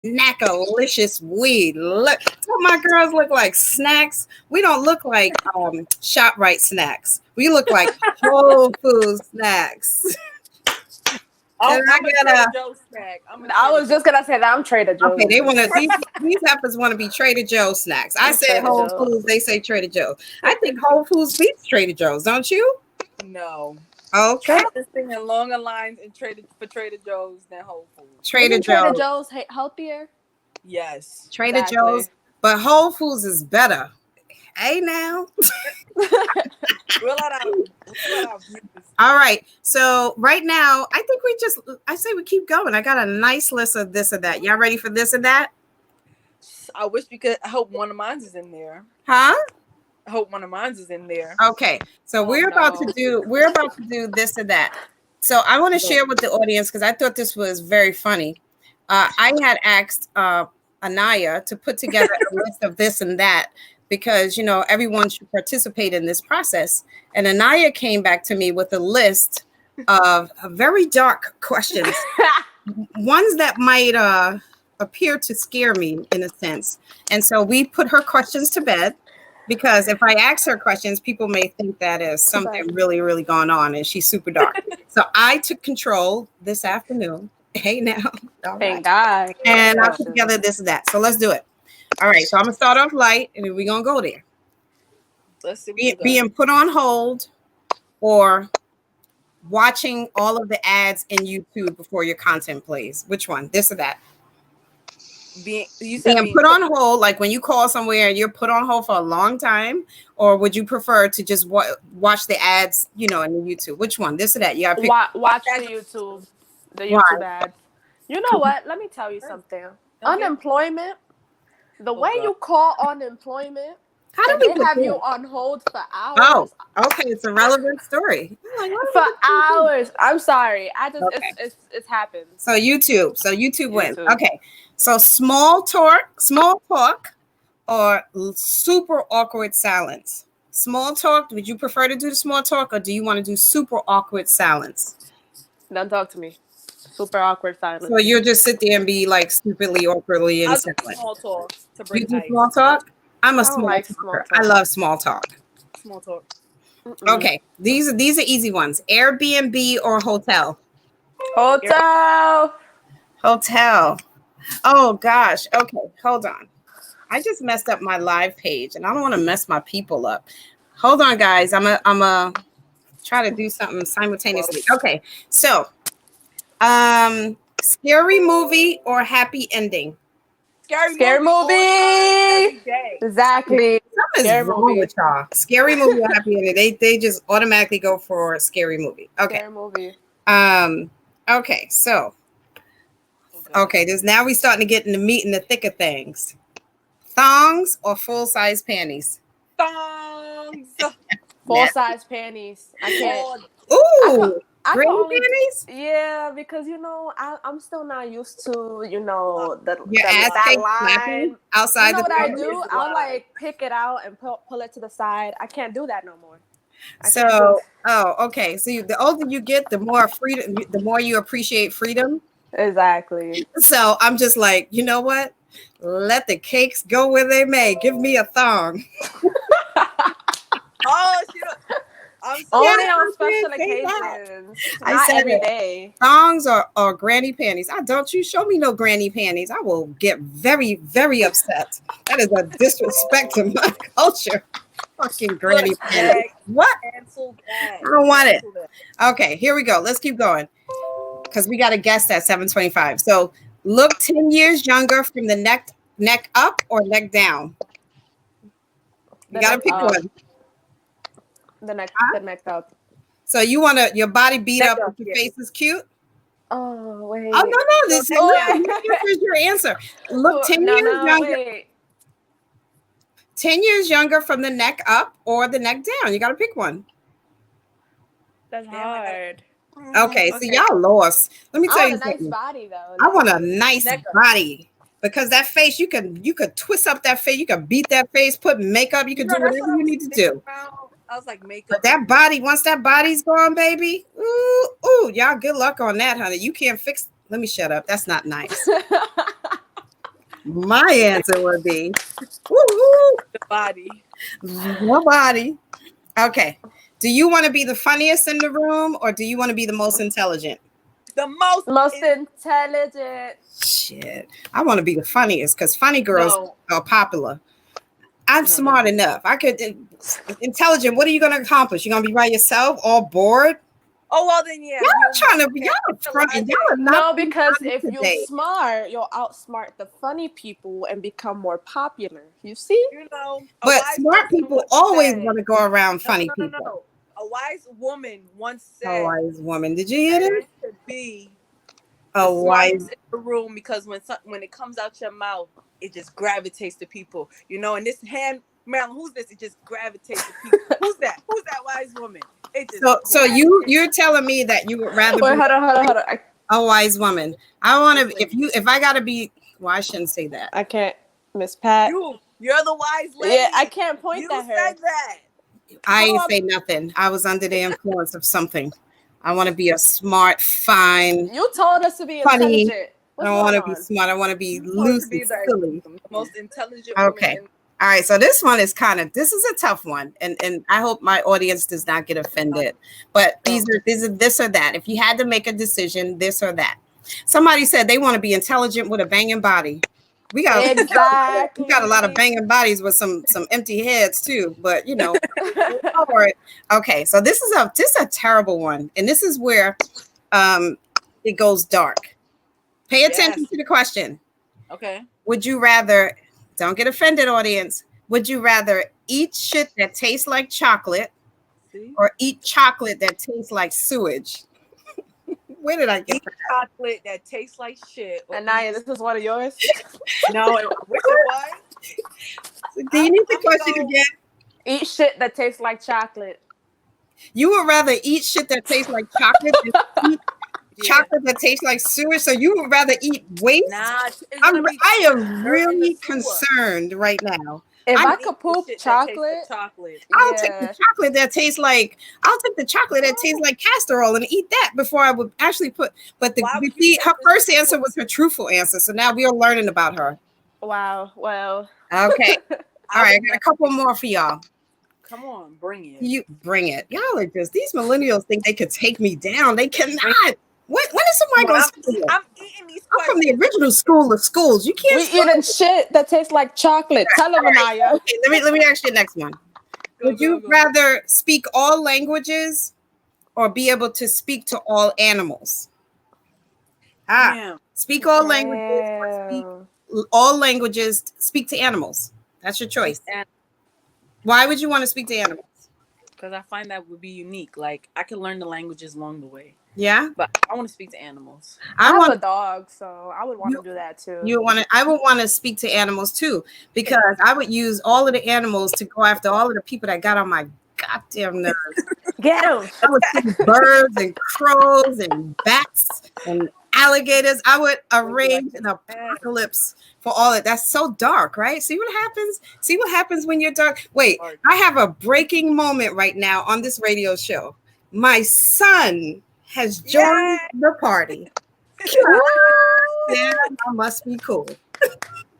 Snackalicious weed. Look, what my girls look like snacks. We don't look like ShopRite snacks. We look like Whole Foods snacks. And I'm a Trader Joe's snack. I was just gonna say that I'm Trader Joe's. Okay, they want to. These heifers want to be Trader Joe's snacks. I said Whole Foods. They say Trader Joe's. I think Whole Foods beats Trader Joe's. Don't you? No. Okay. This thing in longer lines in Trader Joe's than Whole Foods. Trader Joe's healthier. Yes. Trader Joe's, but Whole Foods is better. Hey now. All right. So right now, I think I say we keep going. I got a nice list of this or that. Y'all ready for this and that? I wish we could. I hope one of mine is in there. Huh? I hope one of mine is in there. Okay. So we're about to do this and that. So I want to share with the audience because I thought this was very funny. I had asked Anaya to put together a list of this and that because, you know, everyone should participate in this process. And Anaya came back to me with a list of very dark questions, ones that might appear to scare me in a sense. And so we put her questions to bed because if I ask her questions, people may think that is something really, really going on and she's super dark. So I took control this afternoon. Hey now. Thank God. And I put together this and that. So let's do it. All right. So I'm going to start off light and then we're going to go there. Let's see. Being put on hold or watching all of the ads in YouTube before your content plays. Which one? This or that? Being put on hold, like when you call somewhere and you're put on hold for a long time, or would you prefer to just watch the ads, you know, in the YouTube? Which one? This or that? You gotta pick. Watch the YouTube ads. You know what? Let me tell you something. Unemployment, the way you call unemployment, how do they have you on hold for hours? Oh, okay, it's a relevant story. For hours. I'm sorry. It's happened. So YouTube wins. Okay. So small talk, or super awkward silence. Small talk. Would you prefer to do the small talk, or do you want to do super awkward silence? Don't talk to me. Super awkward silence. So you'll just sit there and be like stupidly, awkwardly, and silent. Small talk. You do small talk. I'm a small talker. I love small talk. Small talk. Okay, these are easy ones. Airbnb or hotel? Hotel. Oh gosh. Okay, hold on. I just messed up my live page, and I don't want to mess my people up. Hold on, guys. I'm a try to do something simultaneously. Okay, so scary movie or happy ending? Scary movie. Exactly. Something's wrong with y'all. Scary movie or happy ending? They just automatically go for scary movie. Okay. Scary movie. Okay. So. Okay. Now we starting to get in the meat and the thick of things. Thongs or full size panties? Thongs. Full size panties. I can't. Ooh. Granny panties? Yeah, because you know I'm still not used to that line outside. You know what I do? I'll like pick it out and pull it to the side. I can't do that no more. Okay. So the older you get, the more freedom, the more you appreciate freedom. Exactly. So I'm just like, you know what? Let the cakes go where they may. Give me a thong. Only on special occasions. I said every day. Thongs or granny panties. Don't you show me no granny panties. I will get very, very upset. That is a disrespect to my culture. Fucking granny panties. What? I don't want it. Okay, here we go. Let's keep going. Because we got a guest at 7:25. So look 10 years younger from the neck up or neck down. You gotta pick one. The neck up. So you want your body beat up, but your face is cute? Oh wait. Oh no! This is your answer. Look 10 years younger. Wait. 10 years younger from the neck up or the neck down. You got to pick one. That's hard. Okay, so y'all lost. Let me tell you something. I want a nice body though. I want a nice body. Because that face, you could twist up that face, you could beat that face, put makeup, you could do whatever you need to do. I was like, makeup. But that body, once that body's gone, baby, ooh, y'all good luck on that, honey. You can't fix. Let me shut up. That's not nice. My answer would be woo-hoo, The body. the body. Okay. Do you want to be the funniest in the room or do you want to be the most intelligent? The Most intelligent. Shit. I want to be the funniest because funny girls are popular. I'm smart enough. I could intelligent. What are you going to accomplish? You're going to be by yourself, all bored? Oh well, then yeah. Y'all trying to be. Y'all are not. No, because if today. you're smart, you'll outsmart the funny people and become more popular. You see? You know, but smart people always want to go around funny people. No. A wise woman once said. A wise woman. Did you hear that? To be a wise in the room because when it comes out your mouth, it just gravitates to people. You know, and this hand, Marilyn, who's this? It just gravitates to people. Who's that? Who's that wise woman? So you're telling me that you would rather hold on. A wise woman. I want to if I gotta be I shouldn't say that. I can't, Miss Pat. You're the wise lady. Yeah, I can't point at her. You said that. I ain't say nothing. I was under the influence of something. I want to be a smart, fine. You told us to be funny. Intelligent. I don't want to be smart. I want to be loose and silly. The most intelligent. Okay. All right, so this one is this is a tough one, and I hope my audience does not get offended. But these are this or that. If you had to make a decision, this or that. Somebody said they want to be intelligent with a banging body. We got we got a lot of banging bodies with some empty heads too. But you know, okay. So this is a terrible one, and this is where it goes dark. Pay attention to the question. Okay. Would you rather? Don't get offended, audience. Would you rather eat shit that tastes like chocolate or eat chocolate that tastes like sewage? Where did I get that? Chocolate that tastes like shit. Anaya, this is one of yours? No, I wish it was. Do you need the question again? Eat shit that tastes like chocolate. You would rather eat shit that tastes like chocolate than eat chocolate that tastes like sewage, so you would rather eat waste? Nah, I am really concerned right now. If I could poop chocolate, I'll take the chocolate that tastes like tastes like castor oil and eat that before I would actually put. But her first answer was her truthful answer, so now we are learning about her. Wow. Well. Okay. All right, I got a couple more for y'all. Come on, bring it. You bring it. Y'all are just these millennials think they could take me down. They cannot. When is somebody going to school? I'm eating these. I'm from the original school of schools. You can't. We eating shit that tastes like chocolate. Tell them, Anaya. Okay, let me ask you the next one. Would you rather speak all languages or be able to speak to all animals? Speak all languages or speak all languages. Speak to animals. That's your choice. Why would you want to speak to animals? Because I find that would be unique. Like I can learn the languages along the way. Yeah, but I want to speak to animals. I have a dog, so I would want to do that too. I would want to speak to animals too, because I would use all of the animals to go after all of the people that got on my goddamn nerves. Get them. I would see birds and crows and bats and alligators. I would arrange an apocalypse for all of that's so dark, right? See what happens? See what happens when you're dark? Wait, I have a breaking moment right now on this radio show. My son has joined the party. Yeah, I must be cool.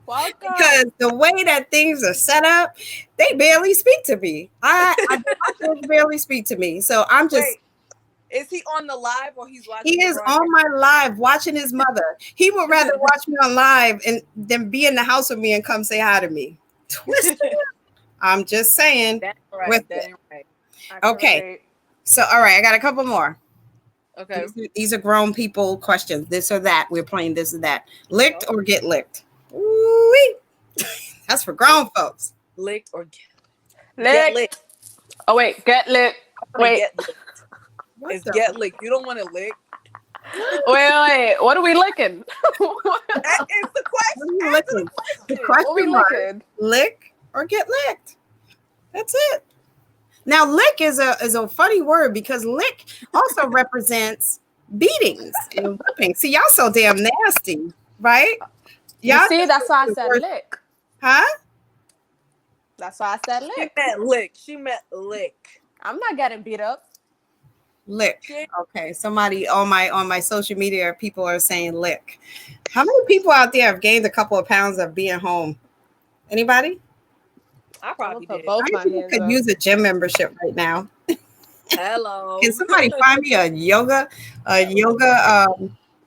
Because the way that things are set up, they barely speak to me. I barely speak to me. So I'm just. Wait, is he on the live or he's watching? He is on my live watching his mother. He would rather watch me on live than be in the house with me and come say hi to me. Twisted. I'm just saying. That's right. That ain't right. Okay. So, all right, I got a couple more. Okay. These are grown people questions. This or that. We're playing this or that. Licked or get licked? Ooh-wee. That's for grown folks. Licked or get licked. Oh, wait. Get licked. Wait. It's get licked. You don't want to lick. Wait. What are we licking? That is the question. What are you licking? The question mark. Lick or get licked. That's it. Now, lick is a funny word because lick also represents beatings and whipping. See, y'all so damn nasty, right? Y'all see, that's why I said lick. Huh? That's why I said lick. She meant lick. She meant lick. I'm not getting beat up. Lick. Yeah. Okay. Somebody on my social media, people are saying lick. How many people out there have gained a couple of pounds of being home? Anybody? I I'm gonna probably put did. How both many my people hands could up. use a gym membership right now? Can Hello. somebody find me a yoga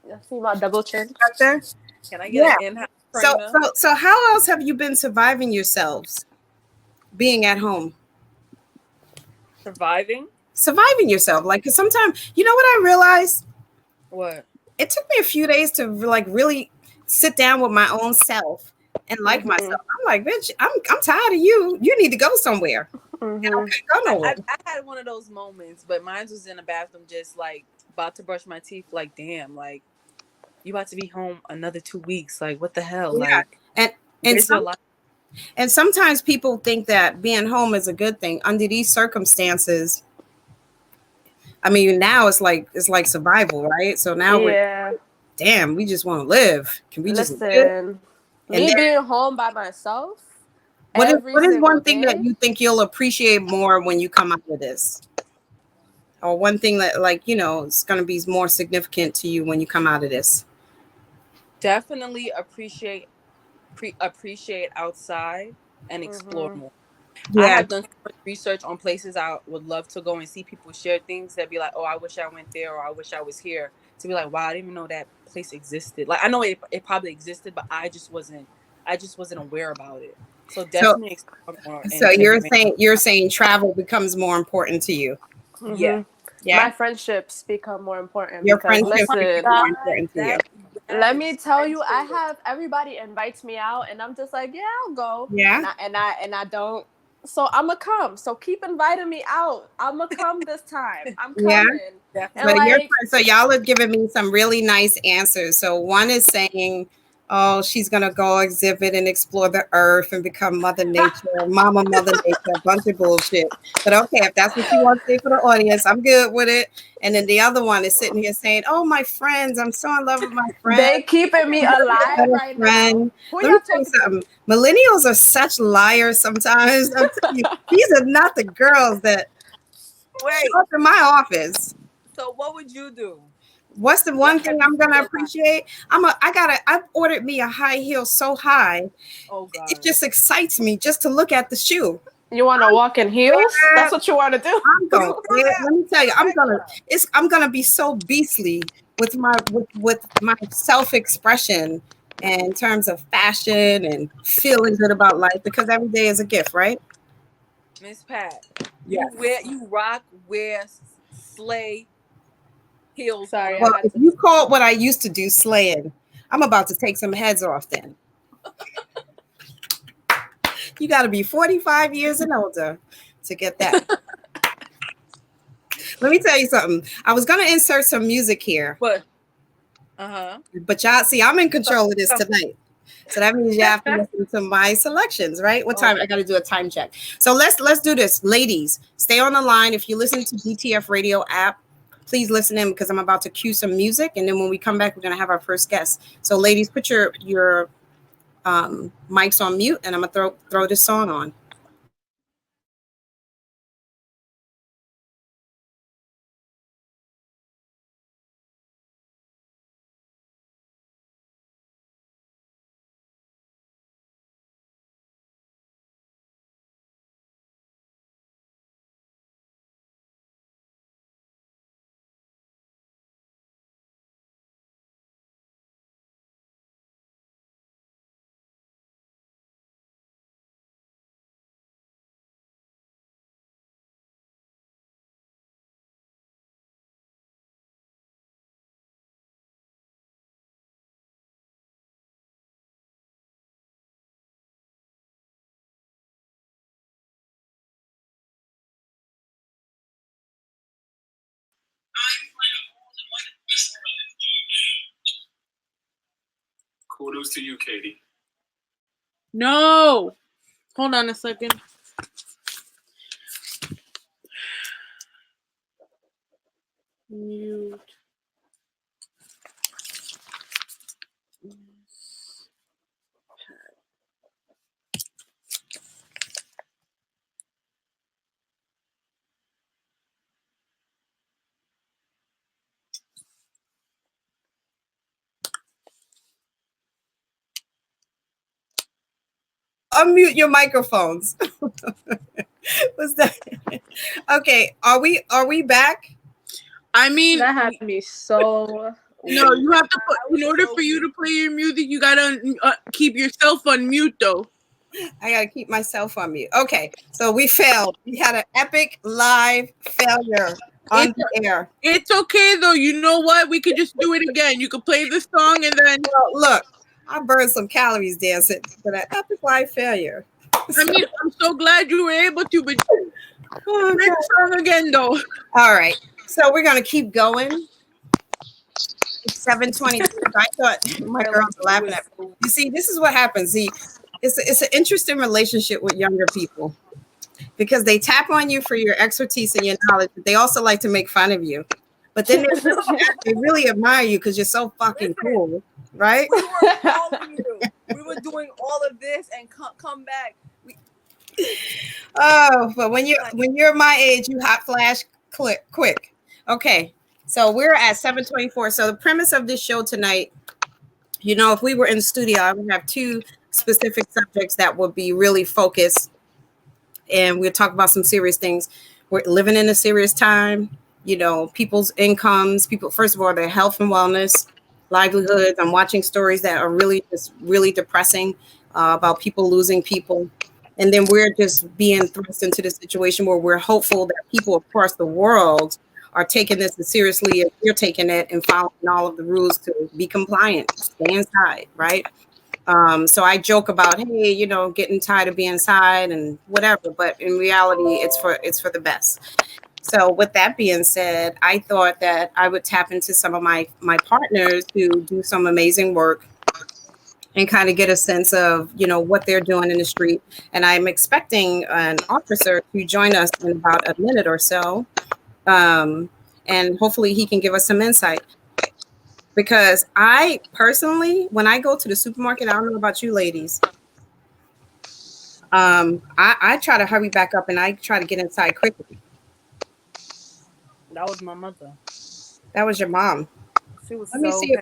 You see my double chin? instructor? Can I get Yeah. an in-house So trainer? so so how else have you been surviving yourselves being at home? Surviving? Surviving yourself. Like, cause sometimes, you know what I realized? What? It took me a few days to like really sit down with my own self and like Mm-hmm. myself. I'm like, bitch, I'm tired of you. You need to go somewhere. And I Mm-hmm. couldn't go nowhere. I had one of those moments, but mine was in the bathroom, just like about to brush my teeth. Like, damn, like you about to be home another 2 weeks. Like, what the hell? Yeah. Like, And and where's your some life? and sometimes people think that being home is a good thing. Under these circumstances, I mean, now it's like survival, right? So now we're Yeah. damn, we just want to live. Can we just live? Listen, And me then being home by myself what is every what is single one thing that day. you think you'll appreciate more when you come out of this? Or one thing that, like, it's going to be more significant to you when you come out of this? Definitely appreciate outside and explore Mm-hmm. more. I Yeah. have done so much research on places I would love to go and see people share things that be like, oh, I wish I went there, or I wish I was here. To be like, wow, I didn't even know that place existed. Like, I know it probably existed, but I just wasn't aware about it. So So definitely explore more so and take you're advantage. saying you're saying travel becomes more important to you. Yeah, Mm-hmm. Yeah. My friendships become more important Your because friendship listen, become more important to you. that let me yes, tell you, I friendship. have everybody invites me out, and I'm just like, yeah, I'll go, Yeah. and I don't. So I'ma come. So keep inviting me out. I'ma come this time. I'm Yeah. coming, So and Definitely. your like, so y'all are giving me some really nice answers. So one is saying, "Oh, she's gonna go exhibit and explore the earth and become Mother Nature, Mama Mother Nature," a bunch of bullshit. But okay, if that's what you want to say for the audience, I'm good with it. And then the other one is sitting here saying, "Oh, my friends, I'm so in love with my friends. they keeping me I'm gonna be a alive better right now. friend." Who Let me y'all tell you talking to? something. Millennials are such liars sometimes. I'm telling you, these are not the girls that show Wait. up in my office. So what would you do? What's the What one thing have you I'm gonna realized? appreciate? I've ordered me a high heel so high. Oh It God. just excites me just to look at the shoe. You want to walk in heels? Yeah, That's what you want to do. I'm You going. do that Let me tell on you, a regular. I'm gonna be so beastly with my self-expression and in terms of fashion and feeling good about life because every day is a gift, right? Miss Pat, Yes. you wear sleigh heels on a Sorry, I Well, had if to. you call what I used to do slaying, I'm about to take some heads off then. You got to be 45 years and older to get that. Let me tell you something. I was going to insert some music here, but uh-huh. but y'all see, I'm in So, control of this so tonight. So that means you have to listen to my selections, right? What time? okay. I got to do a time check. So let's do this, ladies. Stay on the line. If you listen to DTF Radio app, please listen in because I'm about to cue some music, and then when we come back, we're gonna have our first guest. So, ladies, put your mics on mute, and I'm gonna throw this song on. Kudos to you, Katie. No. Hold on a second. Mute. unmute your microphones. What's that? Okay, are we back? I mean, That had me so. no, you have to put, in order for you to play your music, you gotta keep yourself on mute though. I gotta keep myself on mute. Okay, so we failed. We had an epic live failure on the air. It's okay though. You know what? We could just do it again. You could play the song and then. Well, look, I burned some calories dancing for that epic live failure. I mean, I'm so glad you were able to, but play the song again though. All right, so we're gonna keep going. 7:22. I thought my girls were laughing at me. You see, this is what happens. See, it's an interesting relationship with younger people because they tap on you for your expertise and your knowledge, but they also like to make fun of you. But then they really admire you because you're so fucking cool, right? We were calling you. We were doing all of this and come back. Oh, but when you're my age, you hot flash quick. Okay, so we're at 7:24. So the premise of this show tonight, you know, if we were in the studio, I would have two specific subjects that would be really focused, and we'll talk about some serious things. We're living in a serious time. You know, people's incomes, people, first of all, their health and wellness, livelihoods. I'm watching stories that are really depressing about people losing people. And then we're just being thrust into the situation where we're hopeful that people across the world are taking this as seriously as you're taking it and following all of the rules to be compliant, stay inside, right? So I joke about, hey, you know, getting tired of being inside and whatever, but in reality, it's for the best. So with that being said, I thought that I would tap into some of my partners who do some amazing work and kind of get a sense of, you know, what they're doing in the street. And I'm expecting an officer to join us in about a minute or so. And hopefully he can give us some insight. Because I personally, when I go to the supermarket, I don't know about you ladies, I try to hurry back up and I try to get inside quickly. That was my mother. That was your mom. She was Let me see.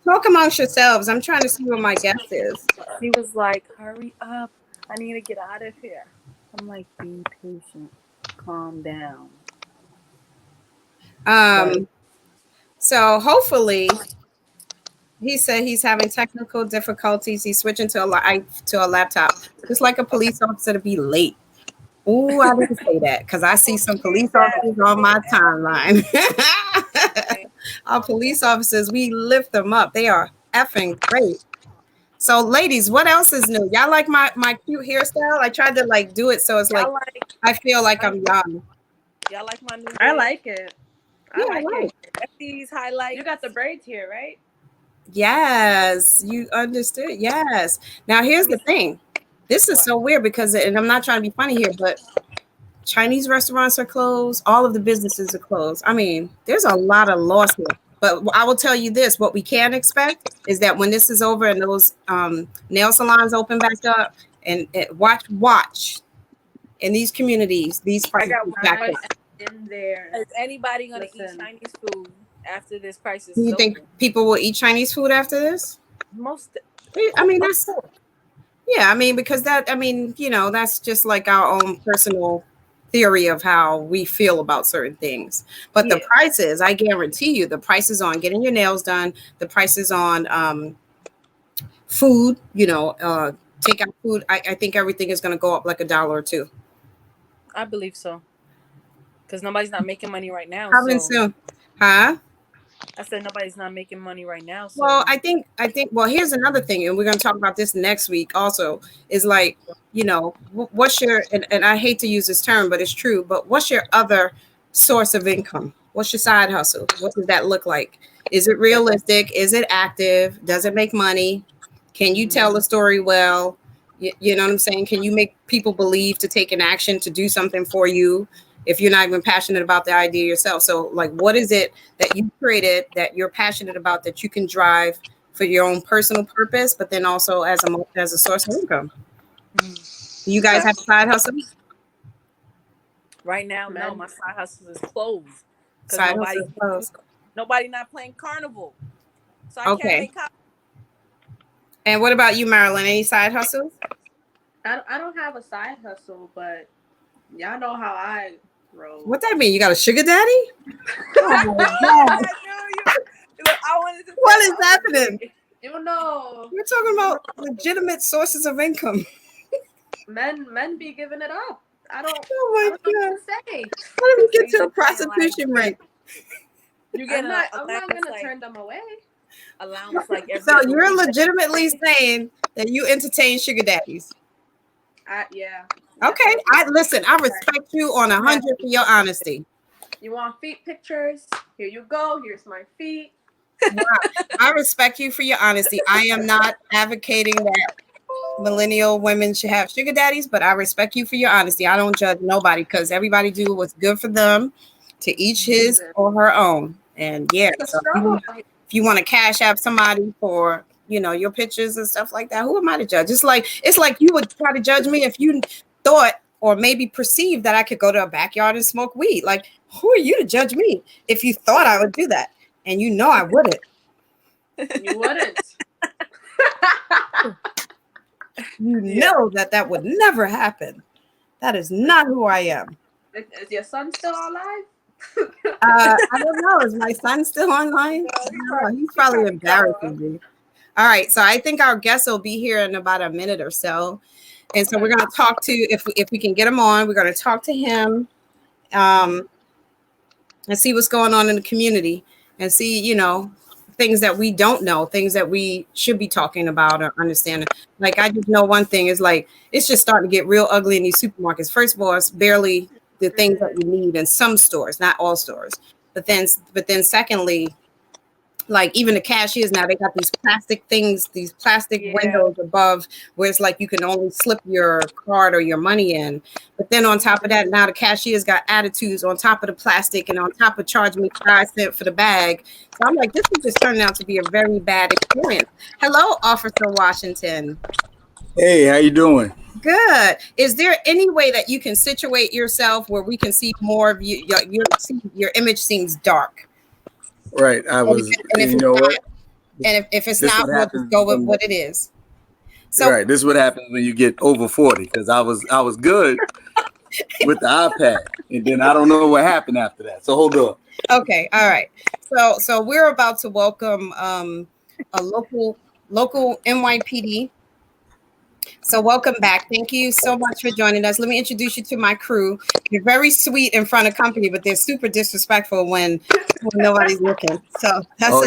Talk amongst yourselves. I'm trying to see what my guess is. She was like, hurry up. I need to get out of here. I'm like, be patient. Calm down. So hopefully, he said he's having technical difficulties. He's switching to a laptop. Just like a police officer to be late. Oh, I didn't say that because I see some police officers on my timeline. Our police officers, we lift them up. They are effing great. So, ladies, what else is new? Y'all like my cute hairstyle? I tried to like do it so it's like I feel like I'm young. Y'all like my new? I like it. I like it. These highlights. You got the braids here, right? Yes, you understood. Yes. Now here's the thing. This is so weird because, and I'm not trying to be funny here, but Chinese restaurants are closed. All of the businesses are closed. I mean, there's a lot of loss here. But I will tell you this: what we can expect is that when this is over and those nail salons open back up, and watch in these communities, these prices back up. In there. Is anybody gonna eat Chinese food after this crisis? Do you think people will eat Chinese food after this? I mean, that's. Yeah, I mean, because you know, that's just like our own personal theory of how we feel about certain things. But the prices, I guarantee you, the prices on getting your nails done, the prices on food, you know, takeout food, I think everything is going to go up like $1 or $2. I believe so. Because nobody's not making money right now. Probably soon. Huh? I said nobody's not making money right now. So. Well, I think. Well, here's another thing, and we're going to talk about this next week. Also, is like, you know, what's your and I hate to use this term, but it's true. But what's your other source of income? What's your side hustle? What does that look like? Is it realistic? Is it active? Does it make money? Can you tell the story well? You know what I'm saying? Can you make people believe to take an action to do something for you? If you're not even passionate about the idea yourself. So like, what is it that you created that you're passionate about that you can drive for your own personal purpose, but then also as a source of income? Do you guys have side hustles? Right now, no, my side hustle is closed. Side hustle is closed. Nobody not playing carnival. So I can't make And what about you, Marilyn? Any side hustles? I don't have a side hustle, but y'all know how I roll. What that mean? You got a sugar daddy? Oh my I god! knew you. Look, I wanted to. What is happening? You know, We're talking about legitimate sources of income. men be giving it up. I don't Oh know my god! what to say. How did we get So to you a prostitution rate? You get I'm not allowance gonna like turn them away. allowance like every So other you're week. legitimately saying that you entertain sugar daddies? Yeah. Okay, I listen. I respect you on 100 for your honesty. You want feet pictures? Here you go. Here's my feet. Wow. I respect you for your honesty. I am not advocating that millennial women should have sugar daddies, but I respect you for your honesty. I don't judge nobody because everybody do what's good for them, to each his or her own. And yeah, so if you want to cash app somebody for your pictures and stuff like that, who am I to judge? It's like you would try to judge me if you thought or maybe perceived that I could go to a backyard and smoke weed. Like, who are you to judge me if you thought I would do that? And I wouldn't. You wouldn't. You know that would never happen. That is not who I am. Is your son still alive? I don't know. Is my son still online? No, he's probably embarrassing me. All right, so I think our guest will be here in about a minute or so, and so we're going to talk to if we can get him on. We're going to talk to him, and see what's going on in the community, and see things that we don't know, things that we should be talking about or understanding. Like I just know one thing is like it's just starting to get real ugly in these supermarkets. First of all, it's barely the things that you need in some stores, not all stores. But then secondly, like even the cashiers now, they got these plastic things, these plastic windows above where it's like you can only slip your card or your money in. But then on top of that, now the cashiers got attitudes on top of the plastic and on top of charging me 5 cents for the bag. So I'm like, this is just turning out to be a very bad experience. Hello, Officer Washington. Hey, how you doing? Good. Is there any way that you can situate yourself where we can see more of you? Your image seems dark. Right. I was, and you know what? And if it's not, we'll just go with what it is. So right. This is what happens when you get over 40. Because I was good with the iPad, and then I don't know what happened after that. So hold on. Okay. All right. So we're about to welcome a local NYPD. So welcome back. Thank you so much for joining us. Let me introduce you to my crew. You're very sweet in front of company, but they're super disrespectful when nobody's looking. So that's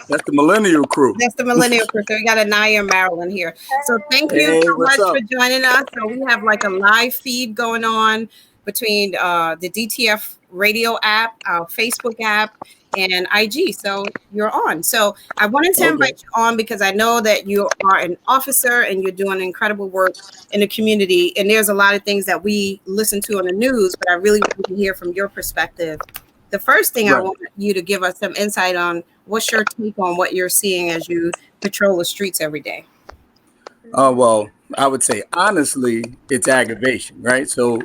that's the millennial crew. That's the millennial crew. So we got Anaya Maryland here. So thank you so much for joining us. So we have like a live feed going on between the DTF radio app, our Facebook app, and IG. So you're on. So I wanted to invite you on because I know that you are an officer and you're doing incredible work in the community. And there's a lot of things that we listen to on the news, but I really want to hear from your perspective. The first thing I want you to give us some insight on, what's your take on what you're seeing as you patrol the streets every day? Well, I would say honestly, it's aggravation, right? So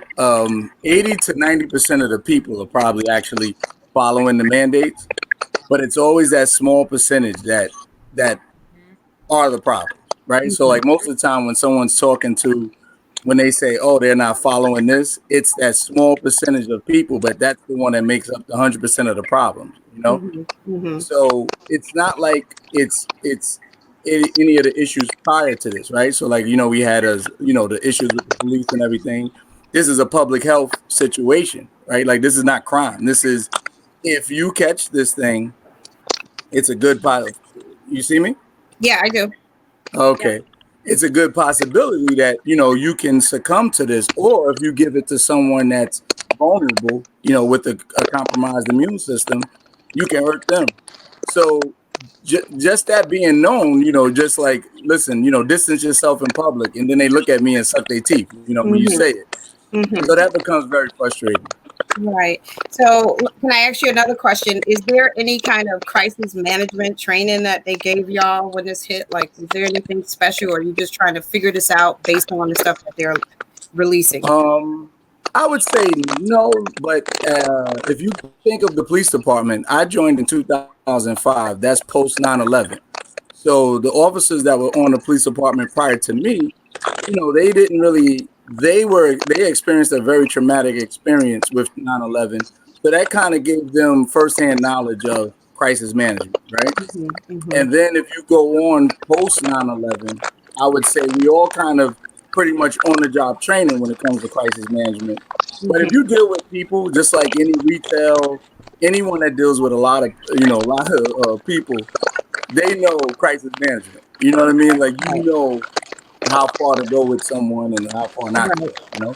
80 to 90% of the people are probably actually following the mandates, but it's always that small percentage that are the problem, right? So like most of the time when someone's talking to, when they say, oh, they're not following this, it's that small percentage of people, but that's the one that makes up the 100% of the problem, So it's not like it's any of the issues prior to this, right? So like, we had the issues with the police and everything. This is a public health situation, right? Like this is not crime. This is, if you catch this thing, it's a good pilot. You see me? Yeah, I do. Okay. Yeah. It's a good possibility that, you can succumb to this, or if you give it to someone that's vulnerable, with a compromised immune system, you can hurt them. So just that being known, just like, listen, distance yourself in public, and then they look at me and suck their teeth, when you say it. So that becomes very frustrating. Right. So can I ask you another question? Is there any kind of crisis management training that they gave y'all when this hit? Like, is there anything special, or are you just trying to figure this out based on the stuff that they're releasing? I would say no, but if you think of the police department, I joined in 2005. That's post 9/11. So the officers that were on the police department prior to me, they didn't really. They experienced a very traumatic experience with 9/11, so that kind of gave them firsthand knowledge of crisis management, right? And then if you go on post 9/11, I would say we all kind of pretty much on the job training when it comes to crisis management. But if you deal with people, just like any retail, anyone that deals with a lot of people, they know crisis management. You know what I mean? Like how far to go with someone and how far not to go.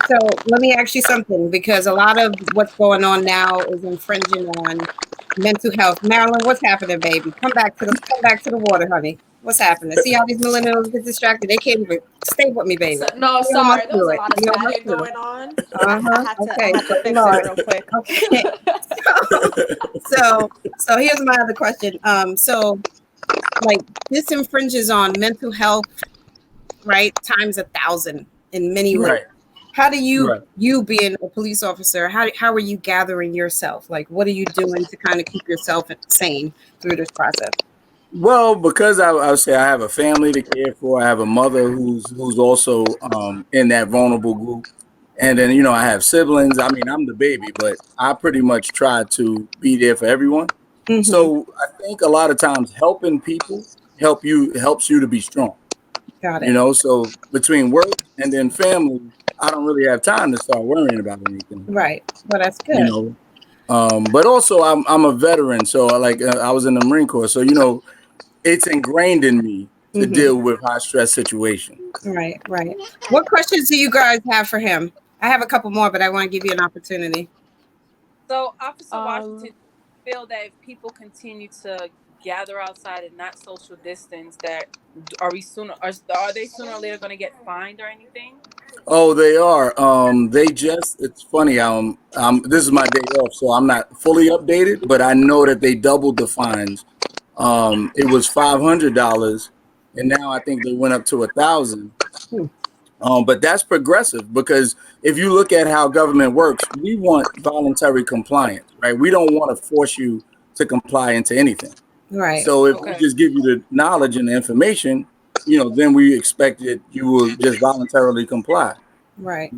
So let me ask you something, because a lot of what's going on now is infringing on mental health. Marilyn, what's happening, baby? Come back to the water, honey. What's happening? See how these millennials get distracted? They can't even stay with me, baby. No, sorry, there was a lot of static going on. I had to fix it real quick. Okay. So here's my other question. So like this infringes on mental health, right? Times 1,000 in many ways. Right. How do you being a police officer, how are you gathering yourself? Like, what are you doing to kind of keep yourself sane through this process? Well, because I would say I have a family to care for. I have a mother who's also in that vulnerable group. And then, I have siblings. I mean, I'm the baby, but I pretty much try to be there for everyone. So I think a lot of times helping people helps you to be strong. Got it. So between work and then family, I don't really have time to start worrying about anything. Right. Well, that's good. But also I'm a veteran, so I was in the Marine Corps, so it's ingrained in me to deal with high stress situations. Right. What questions do you guys have for him? I have a couple more, but I want to give you an opportunity. So, Officer Washington, feel that if people continue to gather outside and not social distance, that are they sooner or later going to get fined or anything? Oh, they are. It's funny. This is my day off, so I'm not fully updated, but I know that they doubled the fines. It was $500, and now I think they went up to 1,000. But that's progressive, because if you look at how government works, we want voluntary compliance, right? We don't want to force you to comply into anything. Right. So if we just give you the knowledge and the information, then we expect that you will just voluntarily comply. Right.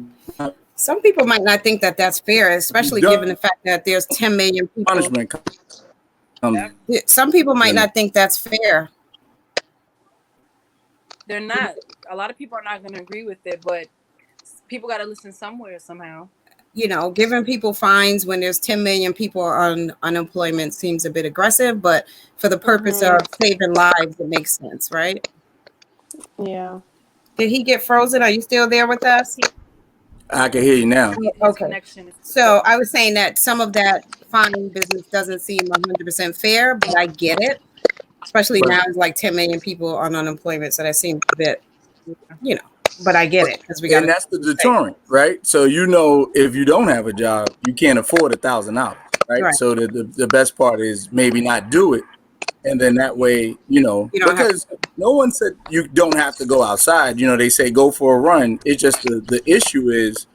Some people might not think that that's fair, especially given the fact that there's 10 million people. Punishment. Some people might not think that's fair. They're not. A lot of people are not going to agree with it, but people got to listen somewhere, somehow. Giving people fines when there's 10 million people on unemployment seems a bit aggressive, but for the purpose of saving lives, it makes sense, right? Yeah. Did he get frozen? Are you still there with us? I can hear you now. Okay. So I was saying that some of that fine business doesn't seem 100% fair, but I get it. Especially now, it's like 10 million people on unemployment, so that seems a bit, but I get it, because and that's the deterrent, right? So if you don't have a job, you can't afford $1,000, right? So the best part is maybe not do it, and then that way, because no one said you don't have to go outside. They say go for a run. It's just the issue is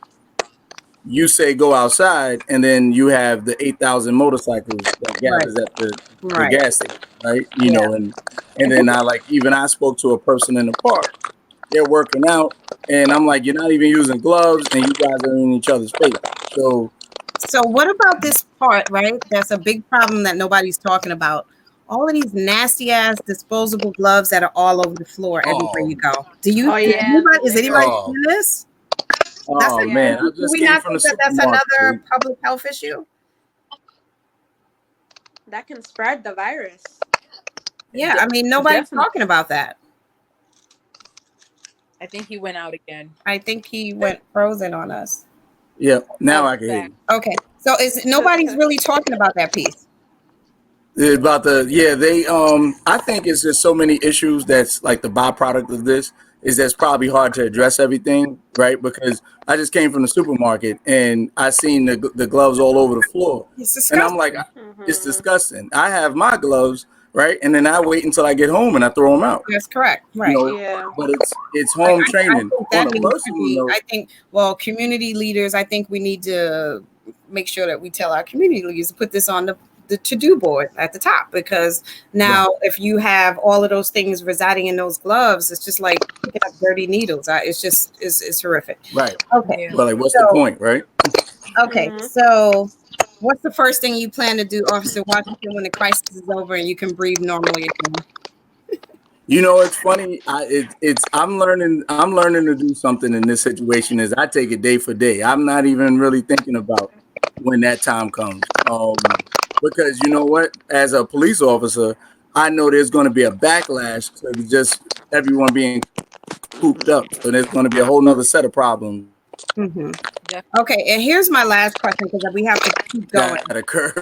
you say go outside, and then you have the 8,000 motorcycles that gathers at the gas station, right? And then I spoke to a person in the park. They're working out, and I'm like, you're not even using gloves, and you guys are in each other's face. So what about this part, right? That's a big problem that nobody's talking about. All of these nasty ass disposable gloves that are all over the floor everywhere you go. Do you? Is anybody seeing this? Man, I just came from the supermarket. That's another public health issue. That can spread the virus. Yeah, I mean, nobody's talking about that. I think he went out again. I think he went frozen on us. Yeah, now I can hear you. Okay, so nobody's really talking about that piece. About I think it's just so many issues that's like the byproduct of this is that's probably hard to address everything, right? Because I just came from the supermarket and I seen the gloves all over the floor. And I'm like, it's disgusting. I have my gloves, right? And then I wait until I get home and I throw them out. That's correct. Right. But it's home training. I think, community leaders, I think we need to make sure that we tell our community leaders to put this on the to-do board at the top, because now if you have all of those things residing in those gloves, it's just like picking up dirty needles. It's horrific. Right. Okay. But like, what's the point, right? Okay. So what's the first thing you plan to do, Officer Washington, when the crisis is over and you can breathe normally again? You know, it's funny. I'm learning to do something in this situation. Is I take it day for day. I'm not even really thinking about when that time comes. Because you know what, as a police officer, I know there's going to be a backlash to just everyone being cooped up. So there's going to be a whole nother set of problems Okay, and here's my last question, because we have to keep going. that occur.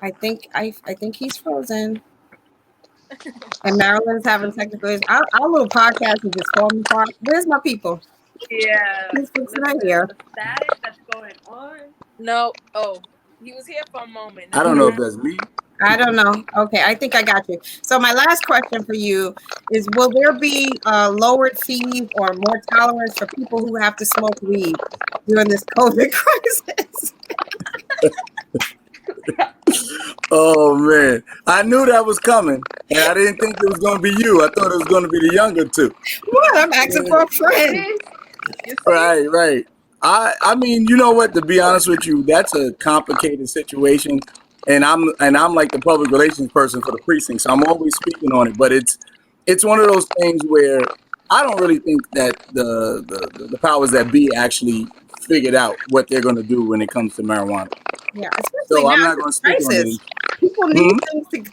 I think he's frozen. And Marilyn's having technical issues. Our little podcast is just falling apart. Where's my people? Yeah. He's fixing right here. The static that's going on. No. Oh, he was here for a moment. I don't know if that's me. I don't know. Okay, I think I got you. So my last question for you is, will there be lowered fees or more tolerance for people who have to smoke weed during this COVID crisis? Oh man, I knew that was coming, and I didn't think it was going to be you. I thought it was going to be the younger two. What? I'm asking for a friend. Right. I mean, you know what? To be honest with you, that's a complicated situation, and I'm like the public relations person for the precinct, so I'm always speaking on it. But it's one of those things where I don't really think that the powers that be actually figured out what they're going to do when it comes to marijuana. Yeah, especially So I'm now not going to speak on it.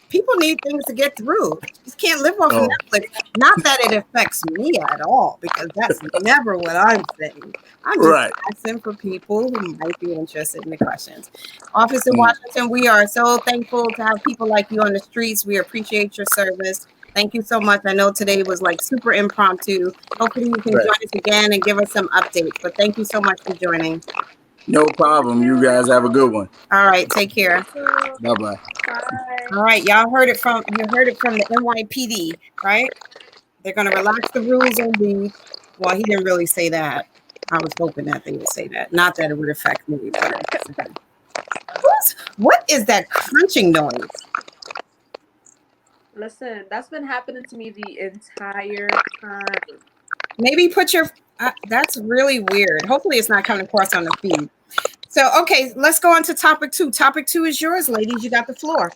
People need things to get through. You just can't live off of Netflix. Not that it affects me at all, because that's never what I'm saying. I'm just asking for people who might be interested in the questions. Officer Washington, we are so thankful to have people like you on the streets. We appreciate your service. Thank you so much. I know today was like super impromptu. Hopefully you can join us again and give us some updates. But thank you so much for joining. No problem. You guys have a good one. All right, take care. Bye-bye. All right, y'all heard it from the NYPD, right? They're gonna relax the rules on weed. Well, he didn't really say that. I was hoping that they would say that. Not that it would affect me, but what is that crunching noise? Listen, that's been happening to me the entire time. Maybe put your that's really weird. Hopefully it's not coming across on the feed. So, okay, let's go on to topic 2. Topic 2 is yours, ladies. You got the floor.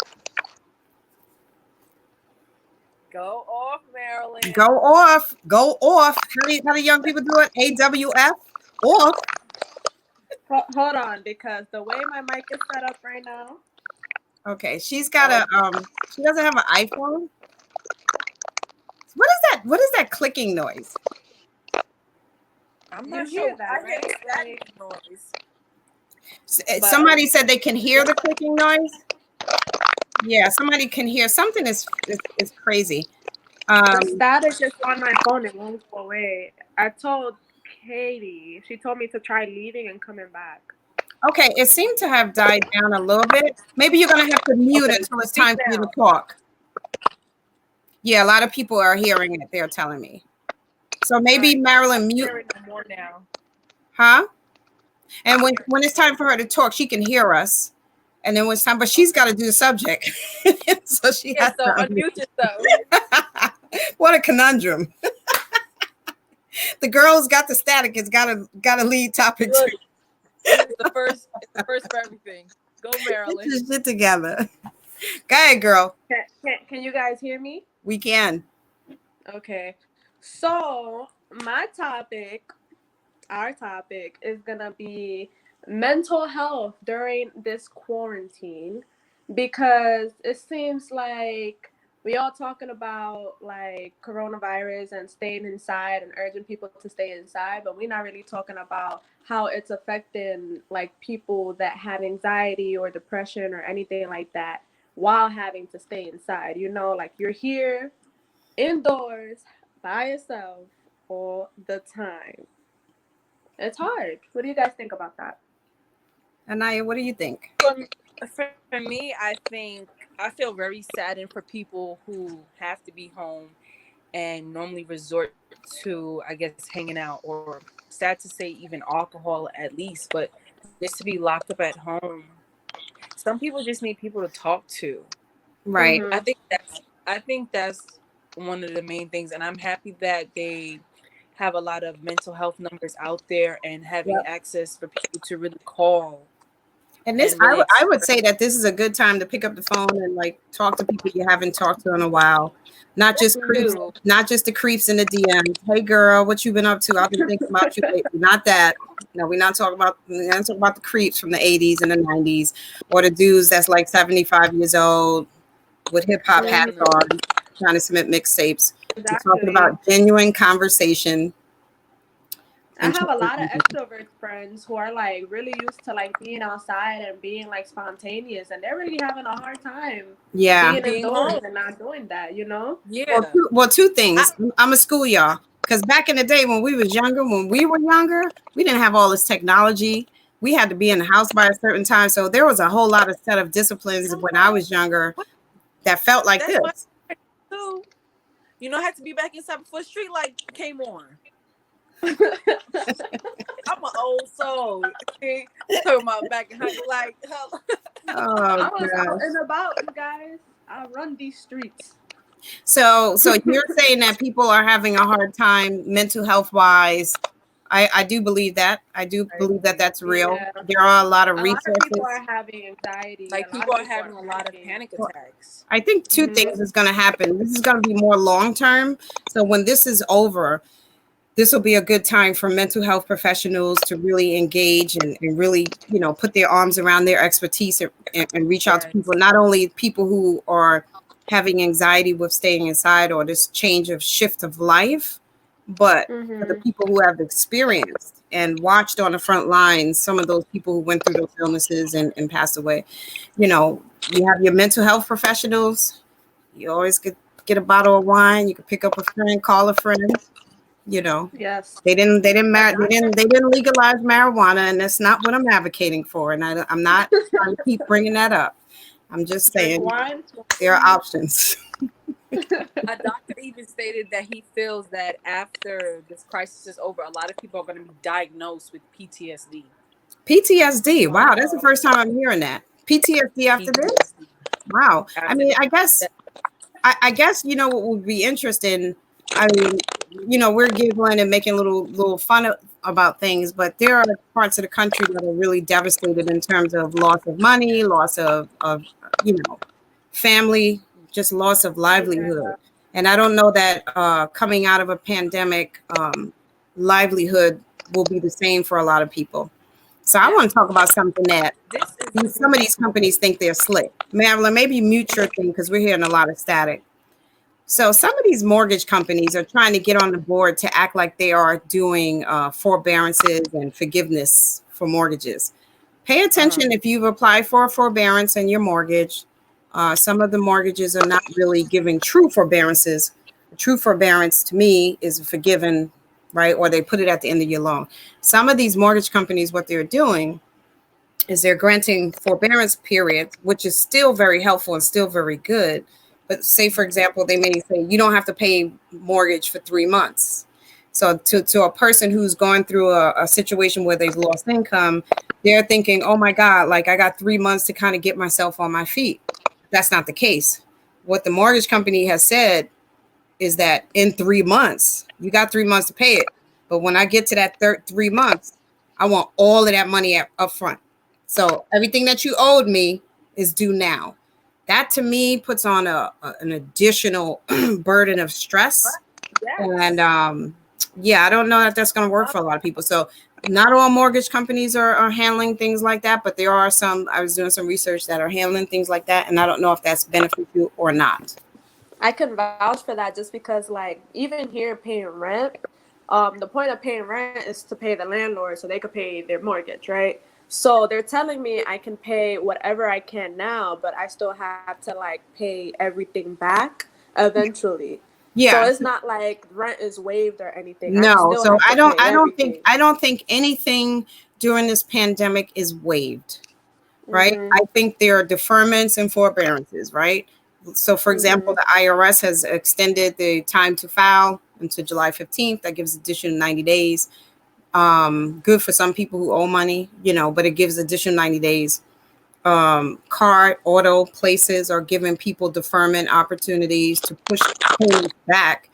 Go off, Marilyn. Go off. Go off. How do young people do it? AWF? Off. Hold on, because the way my mic is set up right now. Okay, she's got she doesn't have an iPhone. What is that? What is that clicking noise? I'm not sure that, I hear static noise. Somebody said they can hear the clicking noise. Yeah, somebody can hear. Something is crazy. The static is on my phone. It won't go away. I told Katie. She told me to try leaving and coming back. Okay, it seemed to have died down a little bit. Maybe you're going to have to mute it until it's time for you to talk. Yeah, a lot of people are hearing it. They're telling me. So maybe Marilyn mute. More now. Huh? And when it's time for her to talk, she can hear us. And then when it's time, but she's got to do the subject. So she has to unmute yourself. What a conundrum. The girl's got the static. It's got to lead topic 2. It's the first for everything. Go, Marilyn. Get your shit together. Go ahead, girl. Can you guys hear me? We can. Okay. So our topic is gonna be mental health during this quarantine, because it seems like we all talking about like coronavirus and staying inside and urging people to stay inside, but we're not really talking about how it's affecting like people that have anxiety or depression or anything like that while having to stay inside. You know, like you're here indoors by yourself all the time. It's hard. What do you guys think about that? Anaya, what do you think? For me, I feel very saddened for people who have to be home and normally resort to, I guess, hanging out, or sad to say even alcohol at least, but just to be locked up at home some people just need people to talk to. Right. Mhm. I think that's one of the main things, and I'm happy that they have a lot of mental health numbers out there and having Yep. access for people to really call And this, and really I would express. say that this is a good time to pick up the phone and like talk to people you haven't talked to in a while. Not just creeps, Too. not just the creeps in the DMs. Hey girl, what you been up to? I've been thinking about you lately. Not that. No, we're not talking about the creeps from the 80s and the 90s or the dudes that's like 75 years old with hip hop hats Definitely. on trying to submit mixtapes. We're talking Exactly. about genuine conversation I and have a lot of talking. extrovert friends who are like really used to like being outside and being like spontaneous, and they're really having a hard time Yeah. being Being indoors home. and not doing that, you know? Yeah. Two things. I'm a school y'all because back in the day when we were younger, we didn't have all this technology. We had to be in the house by a certain time, so there was a whole lot of set of disciplines when I was younger that felt like That's my this. too. You know, I had to be back inside before street light came on. I'm an old soul. See? Talking about back in high like Oh I was out gosh. and about, you guys. I run these streets. So you're saying that people are having a hard time mental health wise. I do believe that. I do believe that that's real. Yeah. There are a lot of A lot of people resources. are having anxiety. like A lot people of are having a lot of panicking. panic attacks. I think two things is going to happen. This is going to be more long term. So when this is over, this will be a good time for mental health professionals to really engage and really, put their arms around their expertise and reach out to Yes. people, not only people who are having anxiety with staying inside or this change of shift of life, but for the people who have experienced and watched on the front lines, some of those people who went through those illnesses and passed away. You have your mental health professionals. You always get a bottle of wine. You can pick up a friend, call a friend. Yes. They didn't legalize marijuana, and that's not what I'm advocating for. And I'm not trying to keep bringing that up. I'm just Drink saying wine. there are options. A doctor even stated that he feels that after this crisis is over, a lot of people are going to be diagnosed with PTSD. PTSD. Wow, that's the first time I'm hearing that. PTSD after this. Wow. I mean, I guess what would be interesting. I mean, we're giggling and making little fun about things, but there are parts of the country that are really devastated in terms of loss of money, loss of family, just loss of livelihood. And I don't know that coming out of a pandemic, livelihood will be the same for a lot of people. So I want to talk about something that some of these companies think they're slick. Madeline, maybe mute your thing because we're hearing a lot of static. So some of these mortgage companies are trying to get on the board to act like they are doing forbearances and forgiveness for mortgages. Pay attention if you've applied for a forbearance in your mortgage. Some of the mortgages are not really giving true forbearances. A true forbearance to me is forgiven, right? Or they put it at the end of your loan. Some of these mortgage companies, what they're doing is they're granting forbearance periods, which is still very helpful and still very good. But say, for example, they may say you don't have to pay mortgage for 3 months. So to a person who's going through a situation where they've lost income, they're thinking, oh my God, like I got 3 months to kind of get myself on my feet. That's not the case. What the mortgage company has said is that in 3 months, you got 3 months to pay it. But when I get to that 3 months, I want all of that money up front. So everything that you owed me is due now. That to me puts on an additional burden of stress. And I don't know that that's going to work for a lot of people. So not all mortgage companies are handling things like that, but there are some. I was doing some research that are handling things like that, and I don't know if that's beneficial or not. I can vouch for that just because, like, even here paying rent, the point of paying rent is to pay the landlord so they could pay their mortgage, right? So they're telling me I can pay whatever I can now, but I still have to like pay everything back eventually. Yeah. So it's not like rent is waived or anything. No. So I don't think anything during this pandemic is waived. Right. I think there are deferments and forbearances, right? So, for example, the IRS has extended the time to file until July 15th. That gives additional 90 days. Good for some people who owe money, but it gives additional 90 days. car, auto places are giving people deferment opportunities to push payments back,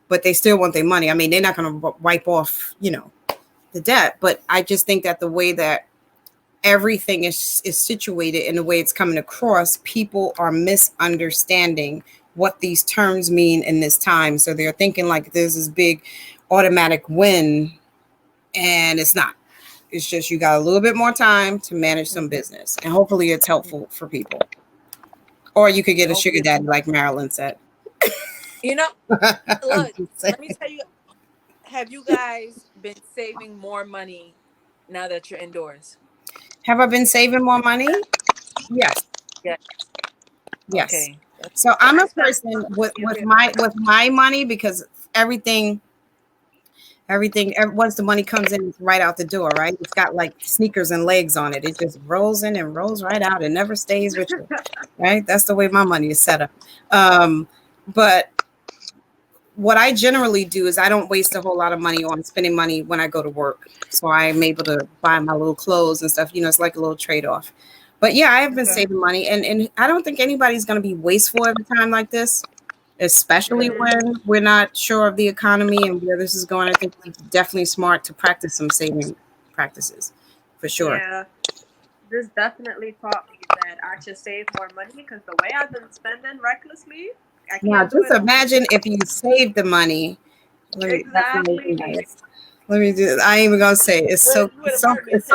but they still want their money. I mean, they're not going to wipe off, the debt, but I just think that the way that everything is situated and the way it's coming across, people are misunderstanding what these terms mean in this time. So they're thinking like there's this big automatic win, and it's not. It's just you got a little bit more time to manage some business, and hopefully it's helpful for people. Or you could get a sugar daddy, like Marilyn said. Look, let me tell you, have you guys been saving more money now that you're indoors? Have I been saving more money? Yes. Yeah. Yes. Okay. So I'm a person with my money, because everything once the money comes in, it's right out the door, right? It's got like sneakers and legs on it. It just rolls in and rolls right out. It never stays with you, right? That's the way my money is set up. But what I generally do is I don't waste a whole lot of money on spending money when I go to work. So I'm able to buy my little clothes and stuff. It's like a little trade-off. But yeah, I have been saving money, and I don't think anybody's going to be wasteful at a time like this, especially when we're not sure of the economy and where this is going. I think it's definitely smart to practice some saving practices, for sure. Yeah, this definitely taught me that I should save more money, because the way I've been spending recklessly, I can't Now, do just it. imagine if you saved the money. Exactly. Let me do this. I ain't even gonna say it. It's so dark. It's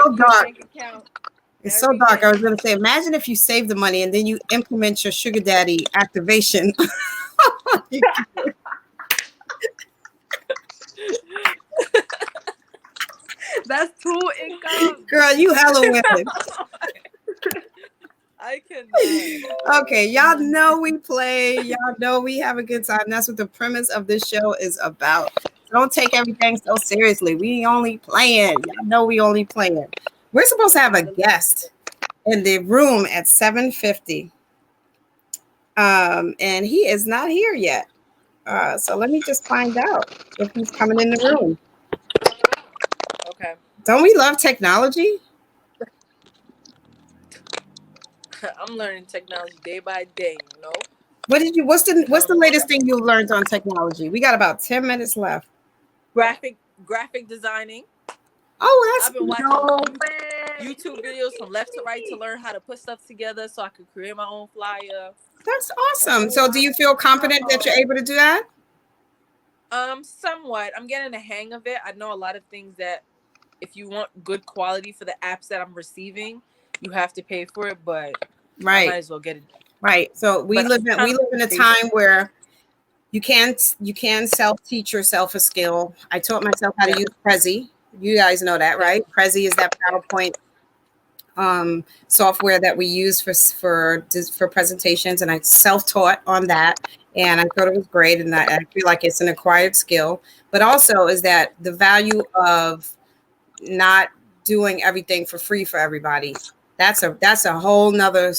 so dark. I was gonna say, imagine if you save the money and then you implement your sugar daddy activation. That's 2 income. Girl, you hella women. I cannot. Okay, y'all know we play. Y'all know we have a good time. That's what the premise of this show is about. Don't take everything so seriously. We only playing. Y'all know we only playing. We're supposed to have a guest in the room at 7:50. And he is not here yet. So let me just find out if he's coming in the room. Okay. Don't we love technology? I'm learning technology day by day, What's the latest thing you learned on technology? We got about 10 minutes left. Graphic designing. Oh, that's I've been watching YouTube videos from left to right to learn how to put stuff together so I could create my own flyer. That's awesome. So do you feel confident that you're able to do that? Somewhat. I'm getting the hang of it. I know a lot of things that if you want good quality for the apps that I'm receiving, you have to pay for it, but I might as well get it. Right. So we live in a time where you can self-teach yourself a skill. I taught myself how to use Prezi. You guys know that, right? Prezi is that PowerPoint software that we use for presentations, and I self-taught on that, and I thought it was great, and I feel like it's an acquired skill. But also is that the value of not doing everything for free for everybody. That's a whole nother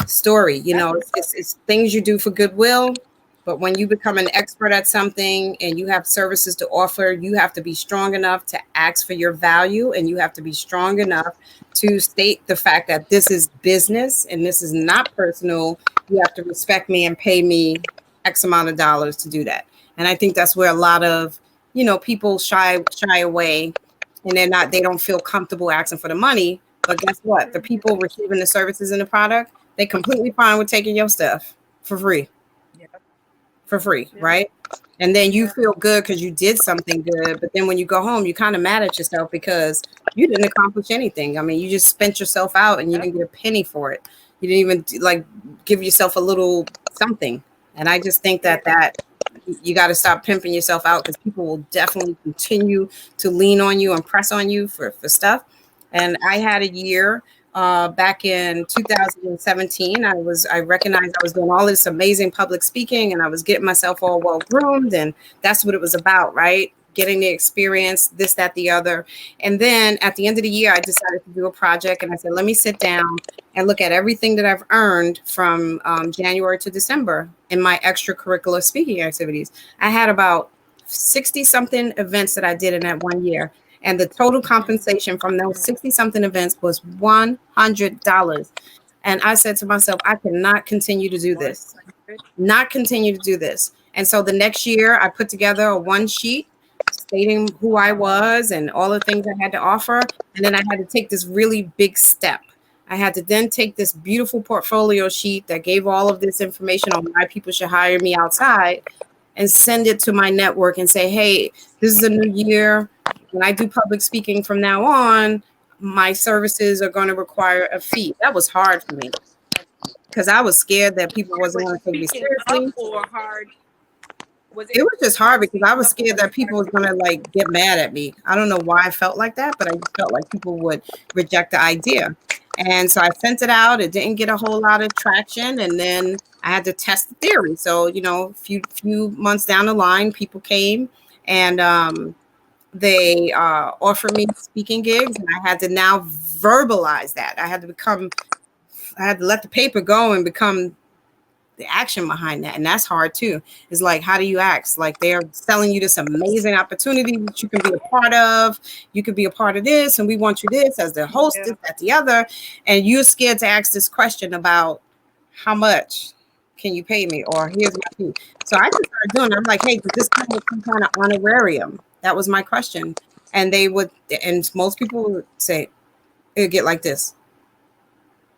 story. It's things you do for goodwill. But when you become an expert at something and you have services to offer, you have to be strong enough to ask for your value, and you have to be strong enough to state the fact that this is business and this is not personal. You have to respect me and pay me X amount of dollars to do that. And I think that's where a lot of, people shy away, and they don't feel comfortable asking for the money. But guess what? The people receiving the services and the product, they completely fine with taking your stuff for free. For free, right? And then you feel good because you did something good, but then when you go home, you kind of mad at yourself because you didn't accomplish anything. I mean, you just spent yourself out and you didn't get a penny for it. You didn't even give yourself a little something. And I just think that you got to stop pimping yourself out, because people will definitely continue to lean on you and press on you for stuff. And I had a year back in 2017, I recognized I was doing all this amazing public speaking, and I was getting myself all well groomed, and that's what it was about, right? Getting the experience, this, that, the other. And then at the end of the year, I decided to do a project, and I said, let me sit down and look at everything that I've earned from January to December in my extracurricular speaking activities. I had about 60 something events that I did in that one year. And the total compensation from those 60 something events was $100. And I said to myself, I cannot continue to do this, not continue to do this. And so the next year I put together a one sheet stating who I was and all the things I had to offer. And then I had to take this really big step. I had to then take this beautiful portfolio sheet that gave all of this information on why people should hire me outside and send it to my network and say, hey, this is a new year. When I do public speaking from now on, my services are going to require a fee. That was hard for me because I was scared that people wasn't going to take me seriously. Or hard? It was just hard because I was scared that people was going to like get mad at me. I don't know why I felt like that, but I just felt like people would reject the idea. And so I sent it out. It didn't get a whole lot of traction. And then I had to test the theory. So, you know, a few months down the line, people came and they offered me speaking gigs. And I had to now verbalize that. I had to let the paper go and become the action behind that. And that's hard too. It's like, how do you act? Like they're selling you this amazing opportunity that you can be a part of. You can be a part of this. And we want you this as the host, this, that, the other. And you're scared to ask this question about how much can you pay me? Or here's my fee. So I just started doing it. I'm like, hey, does this come with some kind of honorarium? That was my question. And and most people would say, it'd get like this.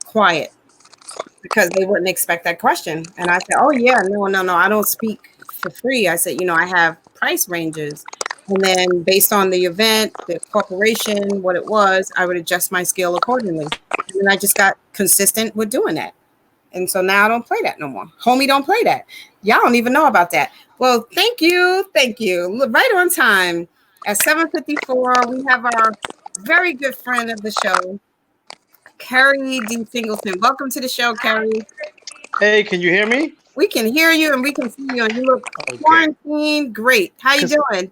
Quiet. Because they wouldn't expect that question. And I said, oh yeah, no, I don't speak for free. I said, you know, I have price ranges. And then based on the event, the corporation, what it was, I would adjust my scale accordingly. And then I just got consistent with doing that. And so now I don't play that no more. Homie don't play that. Y'all don't even know about that. Well, thank you. Right on time. At 7:54, we have our very good friend of the show, Carrie D. Singleton. Welcome to the show, Carrie. Hey, can you hear me? We can hear you and we can see you, and you look quarantined. Great. How you doing?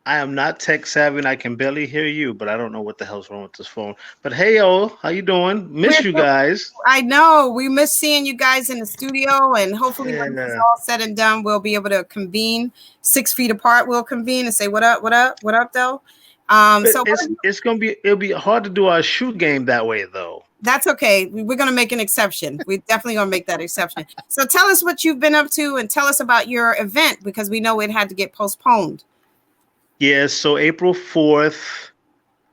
I am not tech savvy and I can barely hear you, but I don't know what the hell's wrong with this phone. But hey, yo, how you doing? Miss you guys. I know. We miss seeing you guys in the studio, and hopefully when it's all said and done, we'll be able to convene 6 feet apart. We'll convene and say, what up, though? It'll be hard to do our shoe game that way though. That's okay. We're going to make an exception. We're definitely going to make that exception. So tell us what you've been up to and tell us about your event, because we know it had to get postponed. Yeah, so April 4th,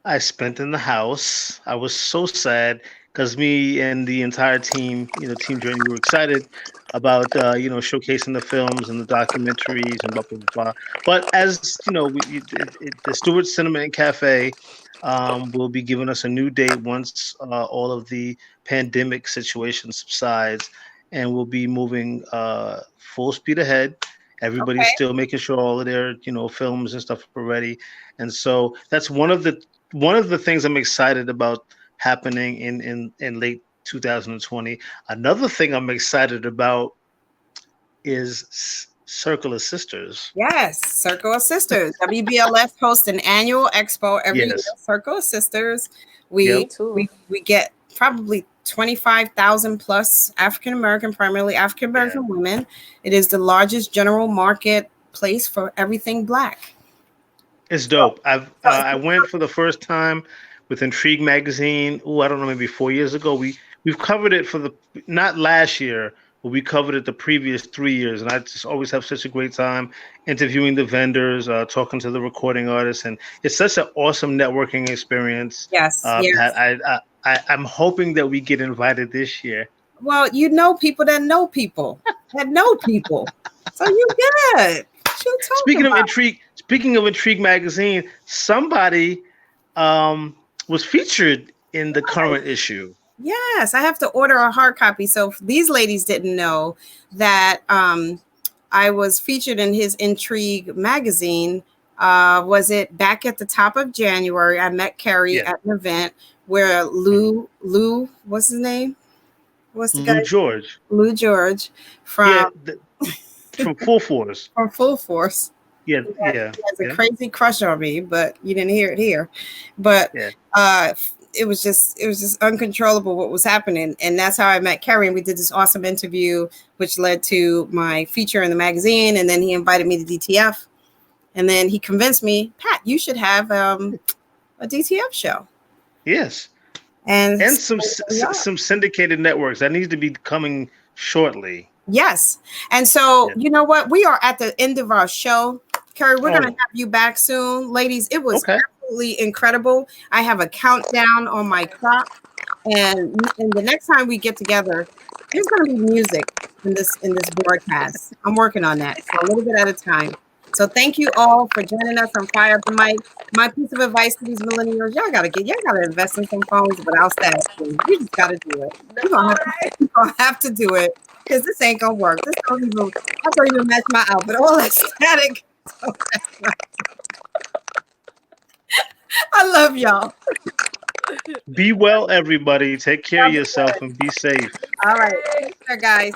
I spent in the house. I was so sad because me and the entire team, Team Journey, we were excited about, showcasing the films and the documentaries and blah, blah, blah. But as, the Stewart Cinema and Cafe will be giving us a new date once all of the pandemic situation subsides, and we'll be moving full speed ahead. Everybody's still making sure all of their, films and stuff are ready. And so that's one of the things I'm excited about happening in late 2020. Another thing I'm excited about is Circle of Sisters. Yes, Circle of Sisters. WBLS hosts an annual expo every year. Circle of Sisters. We get probably 25,000 plus primarily African American women. It is the largest general market place for everything Black. It's dope. I went for the first time with Intrigue magazine. I don't know, maybe 4 years ago. We've covered it not last year, but we covered it the previous 3 years, and I just always have such a great time interviewing the vendors, talking to the recording artists, and it's such an awesome networking experience. Yes. I'm hoping that we get invited this year. Well, people that know people that know people, so you good. Speaking of Intrigue magazine, somebody was featured in the current issue. Yes, I have to order a hard copy. So these ladies didn't know that I was featured in his Intrigue magazine. Was it back at the top of January? I met Carrie at an event where Lou, what's his name? What's the guy? Lou George from Full Force. From Full Force. He has a crazy crush on me, but you didn't hear it here. But it was just uncontrollable what was happening, and that's how I met Carrie. And we did this awesome interview, which led to my feature in the magazine, and then he invited me to DTF. And then he convinced me, Pat, you should have a DTF show. Yes. And some syndicated networks that needs to be coming shortly. Yes. And so, you know what? We are at the end of our show. Carrie, we're going to have you back soon. Ladies, it was absolutely incredible. I have a countdown on my clock. And the next time we get together, there's going to be music in this broadcast. I'm working on that. So a little bit at a time. So thank you all for joining us on Fire Up the Mic. My piece of advice to these millennials, y'all gotta invest in some phones without static. You just gotta do it. You're gonna have to do it because this ain't gonna work. I don't even match my outfit. All that static. I love y'all. Be well, everybody. Take care of yourself and be safe. All right. Take care, guys.